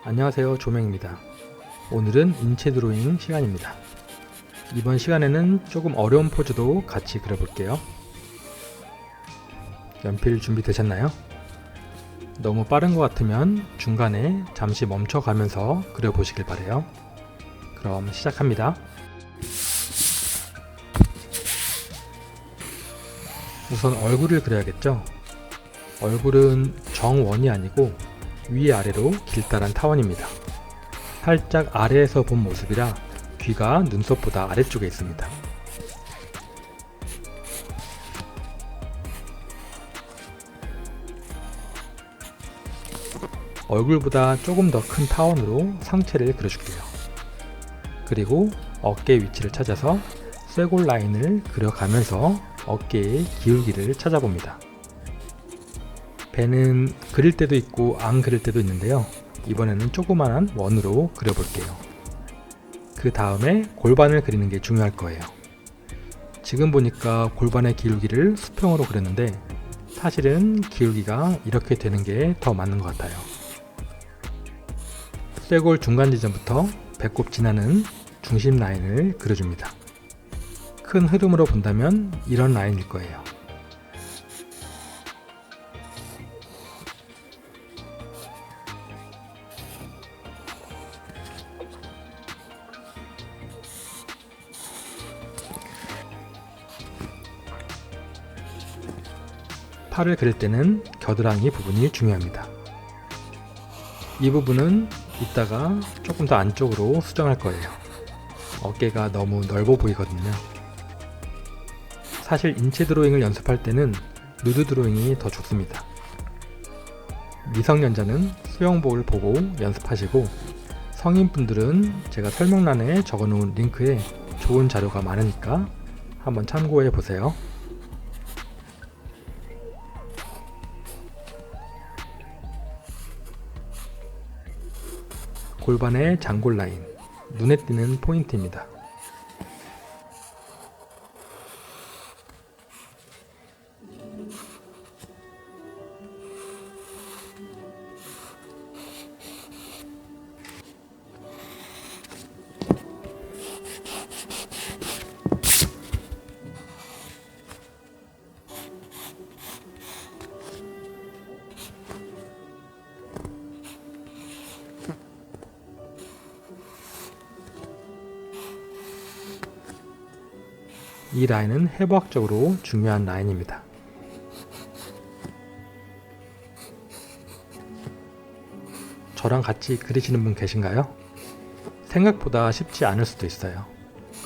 안녕하세요, 조명입니다. 오늘은 인체 드로잉 시간입니다. 이번 시간에는 조금 어려운 포즈도 같이 그려볼게요. 연필 준비되셨나요? 너무 빠른 것 같으면 중간에 잠시 멈춰가면서 그려보시길 바래요. 그럼 시작합니다. 우선 얼굴을 그려야겠죠? 얼굴은 정원이 아니고 위아래로 길다란 타원입니다. 살짝 아래에서 본 모습이라 귀가 눈썹보다 아래쪽에 있습니다. 얼굴보다 조금 더 큰 타원으로 상체를 그려줄게요. 그리고 어깨 위치를 찾아서 쇄골 라인을 그려가면서 어깨의 기울기를 찾아봅니다. 배는 그릴 때도 있고 안 그릴 때도 있는데요. 이번에는 조그만한 원으로 그려볼게요. 그 다음에 골반을 그리는 게 중요할 거예요. 지금 보니까 골반의 기울기를 수평으로 그렸는데 사실은 기울기가 이렇게 되는 게 더 맞는 것 같아요. 쇄골 중간 지점부터 배꼽 지나는 중심 라인을 그려줍니다. 큰 흐름으로 본다면 이런 라인일 거예요. 팔을 그릴 때는 겨드랑이 부분이 중요합니다. 이 부분은 이따가 조금 더 안쪽으로 수정할 거예요. 어깨가 너무 넓어 보이거든요. 사실 인체 드로잉을 연습할 때는 누드 드로잉이 더 좋습니다. 미성년자는 수영복을 보고 연습하시고 성인분들은 제가 설명란에 적어놓은 링크에 좋은 자료가 많으니까 한번 참고해 보세요. 골반의 장골 라인, 눈에 띄는 포인트입니다. 이 라인은 해부학적으로 중요한 라인입니다. 저랑 같이 그리시는 분 계신가요? 생각보다 쉽지 않을 수도 있어요.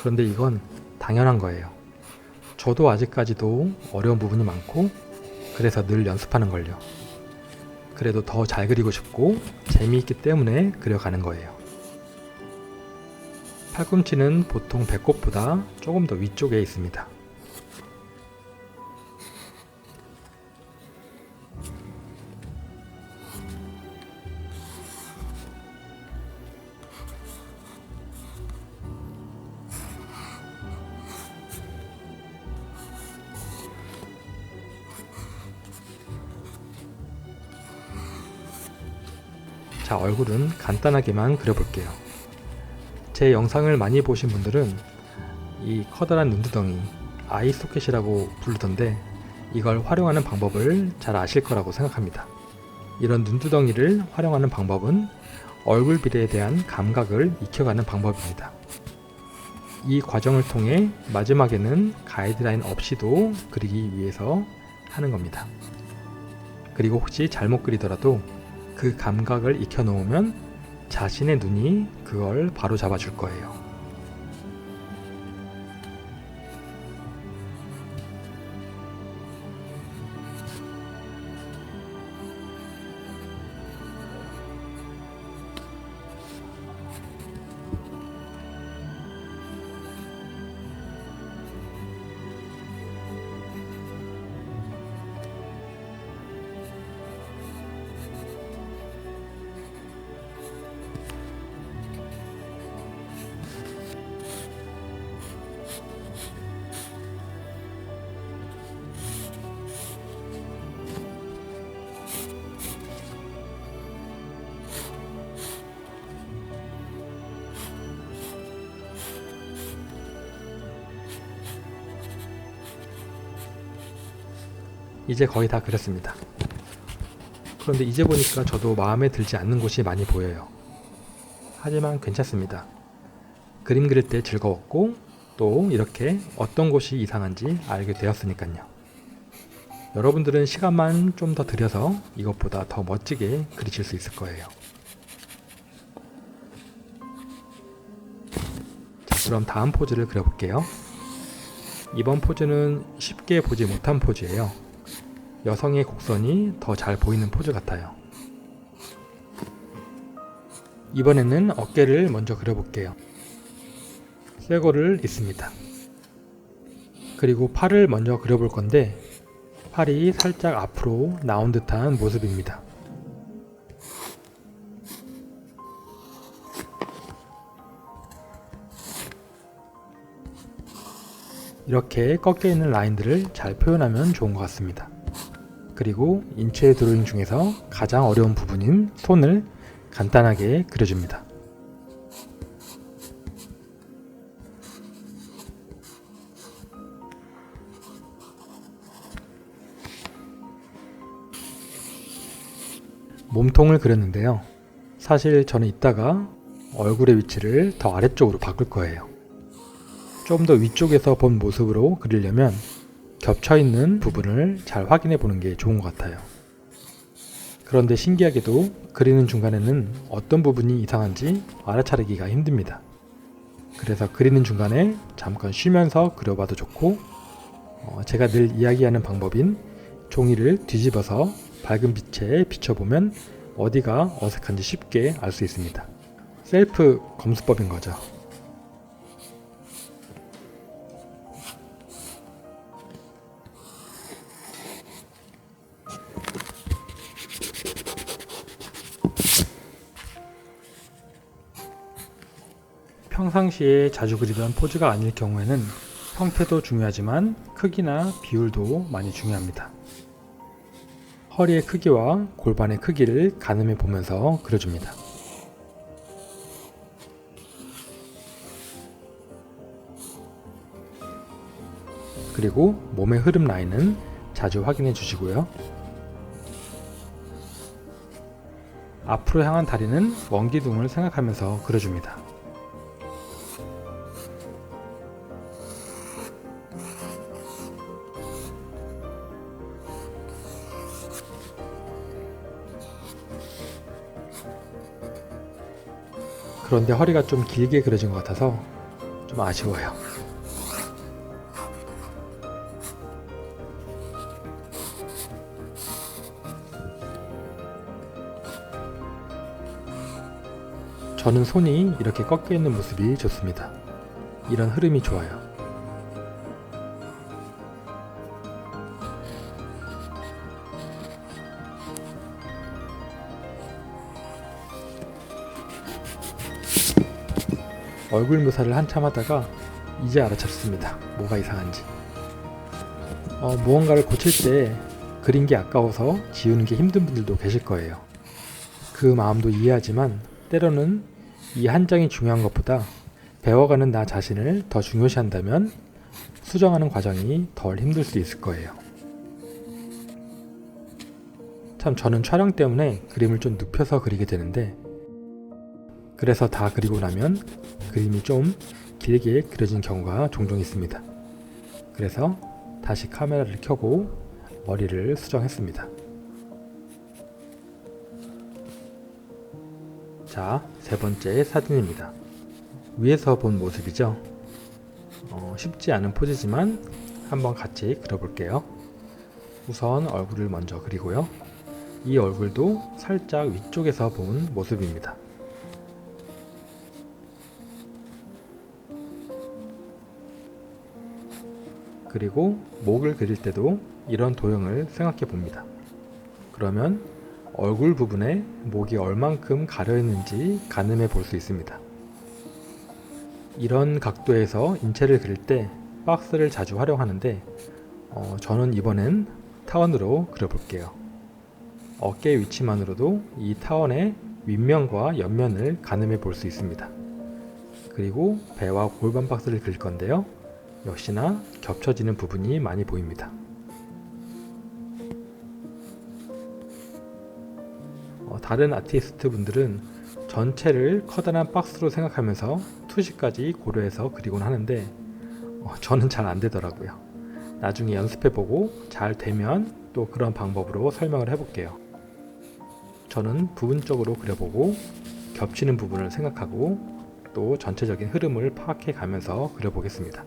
그런데 이건 당연한 거예요. 저도 아직까지도 어려운 부분이 많고 그래서 늘 연습하는 걸요. 그래도 더 잘 그리고 싶고 재미있기 때문에 그려가는 거예요. 팔꿈치는 보통 배꼽보다 조금 더 위쪽에 있습니다. 자, 얼굴은 간단하게만 그려볼게요. 제 영상을 많이 보신 분들은 이 커다란 눈두덩이, 아이 소켓이라고 부르던데 이걸 활용하는 방법을 잘 아실 거라고 생각합니다. 이런 눈두덩이를 활용하는 방법은 얼굴 비례에 대한 감각을 익혀가는 방법입니다. 이 과정을 통해 마지막에는 가이드라인 없이도 그리기 위해서 하는 겁니다. 그리고 혹시 잘못 그리더라도 그 감각을 익혀 놓으면 자신의 눈이 그걸 바로 잡아줄 거예요. 이제 거의 다 그렸습니다. 그런데 이제 보니까 저도 마음에 들지 않는 곳이 많이 보여요. 하지만 괜찮습니다. 그림 그릴 때 즐거웠고 또 이렇게 어떤 곳이 이상한지 알게 되었으니까요. 여러분들은 시간만 좀 더 들여서 이것보다 더 멋지게 그리실 수 있을 거예요. 자, 그럼 다음 포즈를 그려볼게요. 이번 포즈는 쉽게 보지 못한 포즈예요. 여성의 곡선이 더 잘 보이는 포즈 같아요. 이번에는 어깨를 먼저 그려볼게요. 쇄골을 있습니다. 그리고 팔을 먼저 그려볼 건데 팔이 살짝 앞으로 나온 듯한 모습입니다. 이렇게 꺾여 있는 라인들을 잘 표현하면 좋은 것 같습니다. 그리고 인체 드로잉 중에서 가장 어려운 부분인 손을 간단하게 그려줍니다. 몸통을 그렸는데요. 사실 저는 이따가 얼굴의 위치를 더 아래쪽으로 바꿀 거예요. 좀 더 위쪽에서 본 모습으로 그리려면 겹쳐있는 부분을 잘 확인해 보는 게 좋은 것 같아요. 그런데 신기하게도 그리는 중간에는 어떤 부분이 이상한지 알아차리기가 힘듭니다. 그래서 그리는 중간에 잠깐 쉬면서 그려봐도 좋고 제가 늘 이야기하는 방법인 종이를 뒤집어서 밝은 빛에 비춰보면 어디가 어색한지 쉽게 알 수 있습니다. 셀프 검수법인 거죠. 평상시에 자주 그리던 포즈가 아닐 경우에는 형태도 중요하지만 크기나 비율도 많이 중요합니다. 허리의 크기와 골반의 크기를 가늠해 보면서 그려줍니다. 그리고 몸의 흐름 라인은 자주 확인해 주시고요. 앞으로 향한 다리는 원기둥을 생각하면서 그려줍니다. 그런데 허리가 좀 길게 그려진 것 같아서 좀 아쉬워요. 저는 손이 이렇게 꺾여 있는 모습이 좋습니다. 이런 흐름이 좋아요. 얼굴 묘사를 한참 하다가 이제 알아챘습니다. 뭐가 이상한지. 무언가를 고칠 때 그린 게 아까워서 지우는 게 힘든 분들도 계실 거예요. 그 마음도 이해하지만 때로는 이 한 장이 중요한 것보다 배워가는 나 자신을 더 중요시한다면 수정하는 과정이 덜 힘들 수 있을 거예요. 참 저는 촬영 때문에 그림을 좀 눕혀서 그리게 되는데 그래서 다 그리고 나면 그림이 좀 길게 그려진 경우가 종종 있습니다. 그래서 다시 카메라를 켜고 머리를 수정했습니다. 자, 세 번째 사진입니다. 위에서 본 모습이죠. 쉽지 않은 포즈지만 한번 같이 그려볼게요. 우선 얼굴을 먼저 그리고요. 이 얼굴도 살짝 위쪽에서 본 모습입니다. 그리고 목을 그릴 때도 이런 도형을 생각해 봅니다. 그러면 얼굴 부분에 목이 얼만큼 가려 있는지 가늠해 볼 수 있습니다. 이런 각도에서 인체를 그릴 때 박스를 자주 활용하는데 저는 이번엔 타원으로 그려볼게요. 어깨 위치만으로도 이 타원의 윗면과 옆면을 가늠해 볼 수 있습니다. 그리고 배와 골반 박스를 그릴 건데요. 역시나 겹쳐지는 부분이 많이 보입니다. 다른 아티스트 분들은 전체를 커다란 박스로 생각하면서 투시까지 고려해서 그리곤 하는데 저는 잘 안되더라고요. 나중에 연습해보고 잘 되면 또 그런 방법으로 설명을 해볼게요. 저는 부분적으로 그려보고 겹치는 부분을 생각하고 또 전체적인 흐름을 파악해 가면서 그려보겠습니다.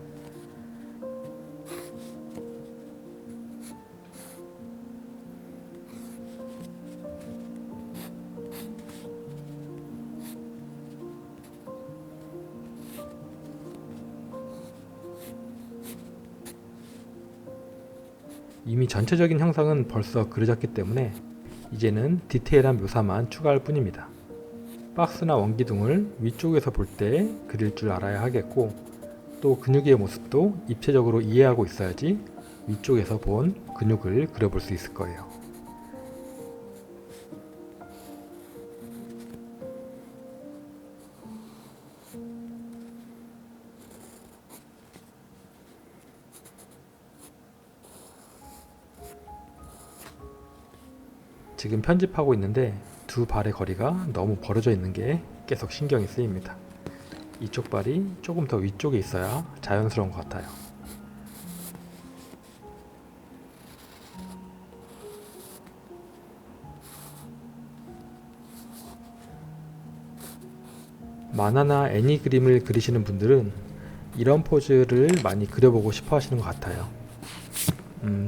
이미 전체적인 형상은 벌써 그려졌기 때문에 이제는 디테일한 묘사만 추가할 뿐입니다. 박스나 원기둥을 위쪽에서 볼 때 그릴 줄 알아야 하겠고, 또 근육의 모습도 입체적으로 이해하고 있어야지 위쪽에서 본 근육을 그려볼 수 있을 거예요. 지금 편집하고 있는데 두 발의 거리가 너무 벌어져 있는 게 계속 신경이 쓰입니다. 이쪽 발이 조금 더 위쪽에 있어야 자연스러운 것 같아요. 만화나 애니 그림을 그리시는 분들은 이런 포즈를 많이 그려보고 싶어 하시는 것 같아요.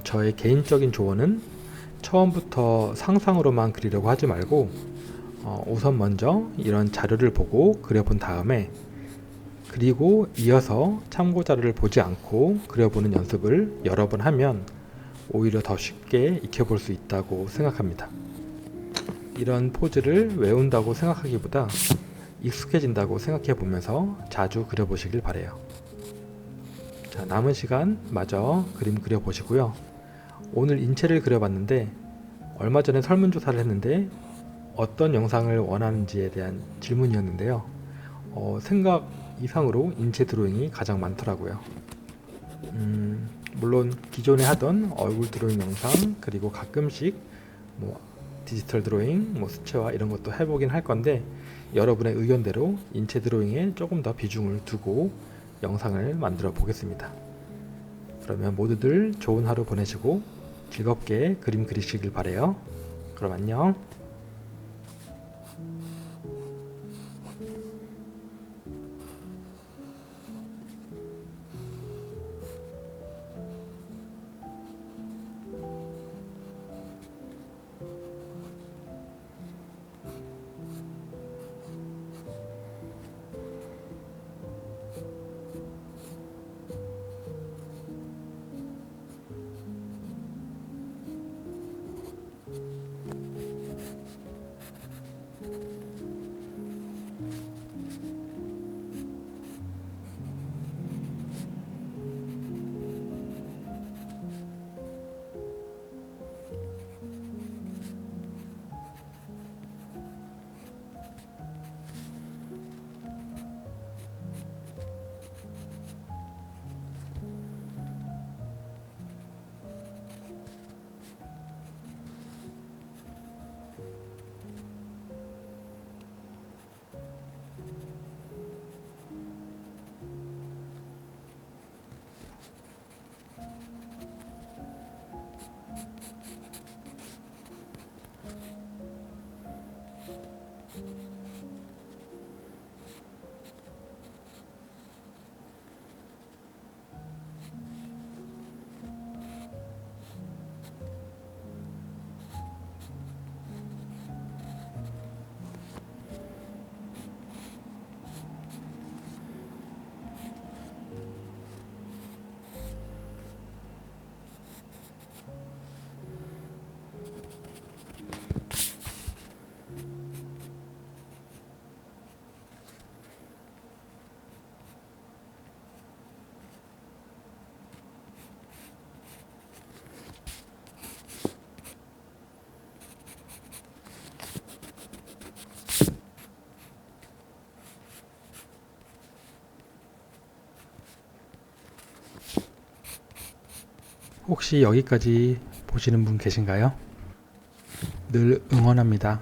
저의 개인적인 조언은 처음부터 상상으로만 그리려고 하지 말고 우선 먼저 이런 자료를 보고 그려본 다음에, 그리고 이어서 참고 자료를 보지 않고 그려보는 연습을 여러 번 하면 오히려 더 쉽게 익혀볼 수 있다고 생각합니다. 이런 포즈를 외운다고 생각하기보다 익숙해진다고 생각해 보면서 자주 그려보시길 바래요. 자, 남은 시간 마저 그림 그려보시고요. 오늘 인체를 그려봤는데 얼마 전에 설문조사를 했는데 어떤 영상을 원하는지에 대한 질문이었는데요. 생각 이상으로 인체 드로잉이 가장 많더라고요. 물론 기존에 하던 얼굴 드로잉 영상, 그리고 가끔씩 디지털 드로잉, 수채화 이런 것도 해보긴 할 건데, 여러분의 의견대로 인체 드로잉에 조금 더 비중을 두고 영상을 만들어 보겠습니다. 그러면 모두들 좋은 하루 보내시고 즐겁게 그림 그리시길 바래요. 그럼 안녕. 혹시 여기까지 보시는 분 계신가요? 늘 응원합니다.